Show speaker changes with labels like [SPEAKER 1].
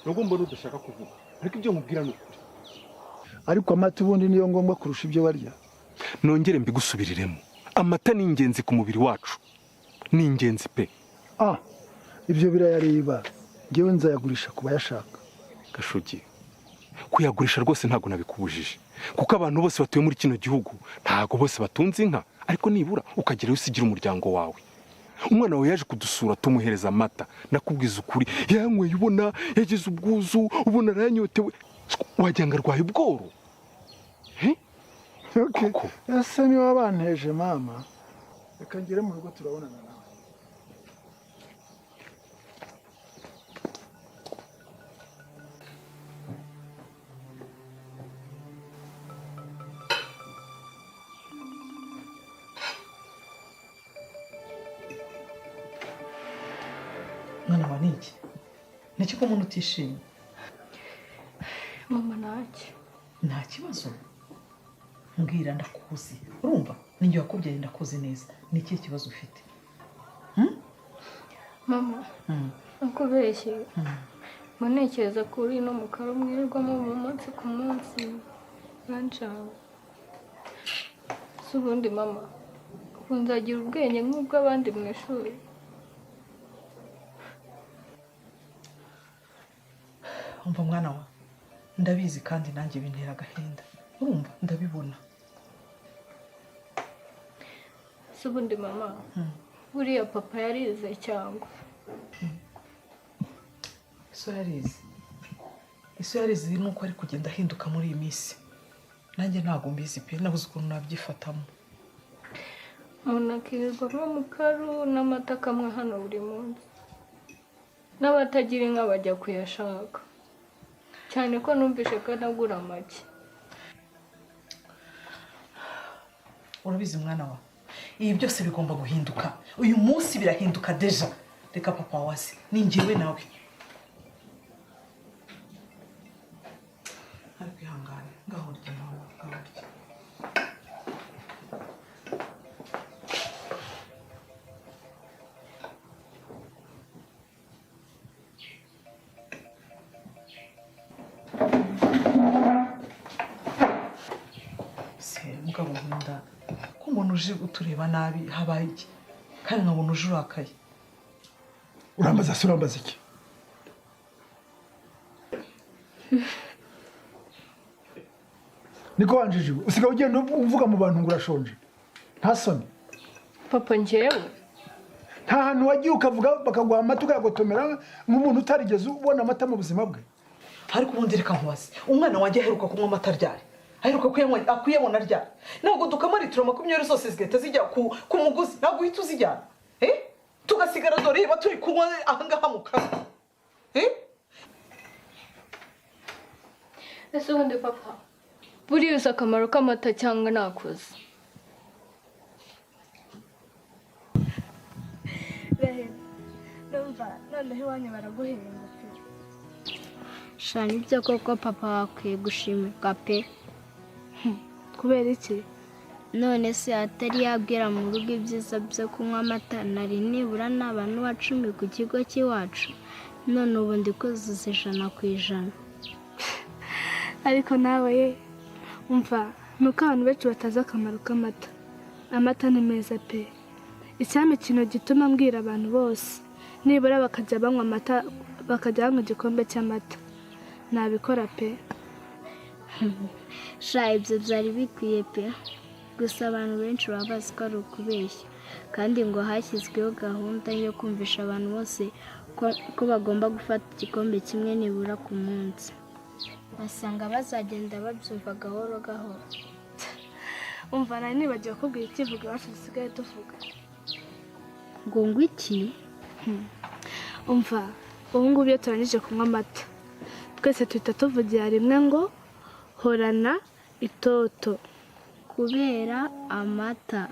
[SPEAKER 1] nubwo mbona udashaka kuvuga ariko ibyo nkubwira ni ukuri.
[SPEAKER 2] Ariko amata ubundi niyo ngombwa kurusha ibyo barya.
[SPEAKER 1] Nongere mbigusubiriremo, amata ni ingenzi ku mubiri wacu, ni ingenzi pe.
[SPEAKER 2] Ibyo birayariba, ngewe nzayagurisha kuba yashaka.
[SPEAKER 1] Gashugi, kuyagurisha rwose ntago nabikubujije, kuko abantu bose batuye muri kino gihugu ntago bose batunze inka, ariko nibura ukagira usigira umuryango wawe. Umwana wawe yaje kudusura tumuhereza amata, nakubwiza ukuri yanyweye ubona yagize ubwuzu, ubona aranyotewe, wagira ngo arwaye ubworo.
[SPEAKER 2] Okay. Ese ni wabanteje mama. Reka ngire mu rugo turabonana nawe.
[SPEAKER 3] Mwana wa niki? Niki ko umuntu utishimye?
[SPEAKER 4] Mama ntacyo.
[SPEAKER 3] Nta kibazo. Mbwira ndakuzi. Urumva? Ninjye wakubyaye ndakuzi neza. Ni ikihe kibazo ufite?
[SPEAKER 4] Mama. Nakubeshye. Manekeza kuri no mukaro mwirirwamo mu munsi ku munsi. Nancawe. Subundi mama. Kunzagira ubwenge nk'ubw'abandi mu ishuri.
[SPEAKER 3] Umva mwana wa. Ndabizi kandi nanjye bintera agahinda. Urumva? Ndabibona.
[SPEAKER 4] Subundi mama. Buriya papa yarize cyangwa.
[SPEAKER 3] Iso yarize nuko ari kugenda ahinduka muri iyi minsi. Nanjye ntago mbizi pe, nabuze ukuntu nabyifatamo.
[SPEAKER 4] Munakirirwa mu karu n'amata kamwe hano buri munsi. N'abatagira inka bajya kuyashaka. Cyane ko numvishe ko nagura make.
[SPEAKER 3] Urabizi mwana wa. Ibi byose bigomba guhinduka. Uyu munsi birahinduka deja. Reka papa wasi. Ni njyewe nawe. Ariko ihangane. Ngaho rya mama. Ngaho rya. Mugabo nkunda ko umuntu uje utureba nabi habaye iki kandi nkabona uje urakaye.
[SPEAKER 2] Urambaza iki? Niko wanjije usigaye ugenda uvuga mu bantu ngo urashonje. Nta soni.
[SPEAKER 4] Papa njyewe
[SPEAKER 2] nta hantu wagiye ukavuga bakaguha amata ukayagotomera nk'umuntu utarigeze ubona amata mu buzima bwe.
[SPEAKER 3] Ariko ubundi reka nkubaze, umwana wanjye aheruka kunywa amata ryari? Aheruka kuyabona ryari? Ntabwo dukamara litiro 20 zose zigahita zijya ku muguzi, ntabwo uhita uzijyana. Tugasigara dore ba turi kunywa ahangaha mu kanwa.
[SPEAKER 4] Ese ubundi papa buriya uzi akamaro k'amata cyangwa nakuze?
[SPEAKER 5] Ndumva noneho iwanyu baraguhemba pe.
[SPEAKER 6] Shani ibyo koko papa wakwiye gushimirwa pe.
[SPEAKER 5] Kubera iki?
[SPEAKER 6] None se atari yabwira mu rugo ibyiza byo kunywa amata, nari nibura n'abantu 10 ku kigo cy'iwacu. None ubu ndi kuzuza 100%.
[SPEAKER 5] Ariko nawe umva nuko abantu benshi batazi akamaro k'amata. Amata ni meza pe. Icyame kino gituma mbwira abantu bose nibura bakajya banywa amata, bakajya banywa igikombe cy'amata. Nabikora pe.
[SPEAKER 6] Sha ibyo byari bikwiye pe. Gusa abantu benshi baba bazi ko ari ukubeshya, kandi ngo hashyizweho gahunda yo kumvisha abantu bose ko bagomba gufata igikombe kimwe nibura ku munsi. Basanga bazagenda babyumva gahoro gahoro.
[SPEAKER 5] Umva nari nibagiwe kubwira ikivuga wacu dusigaye tuvuga.
[SPEAKER 6] Ngo ngwiki?
[SPEAKER 5] Umva ubu ngubu iyo turangije kunywa amata twese tuhita tuvugira rimwe ngo horana itoto.
[SPEAKER 6] Kubera amata.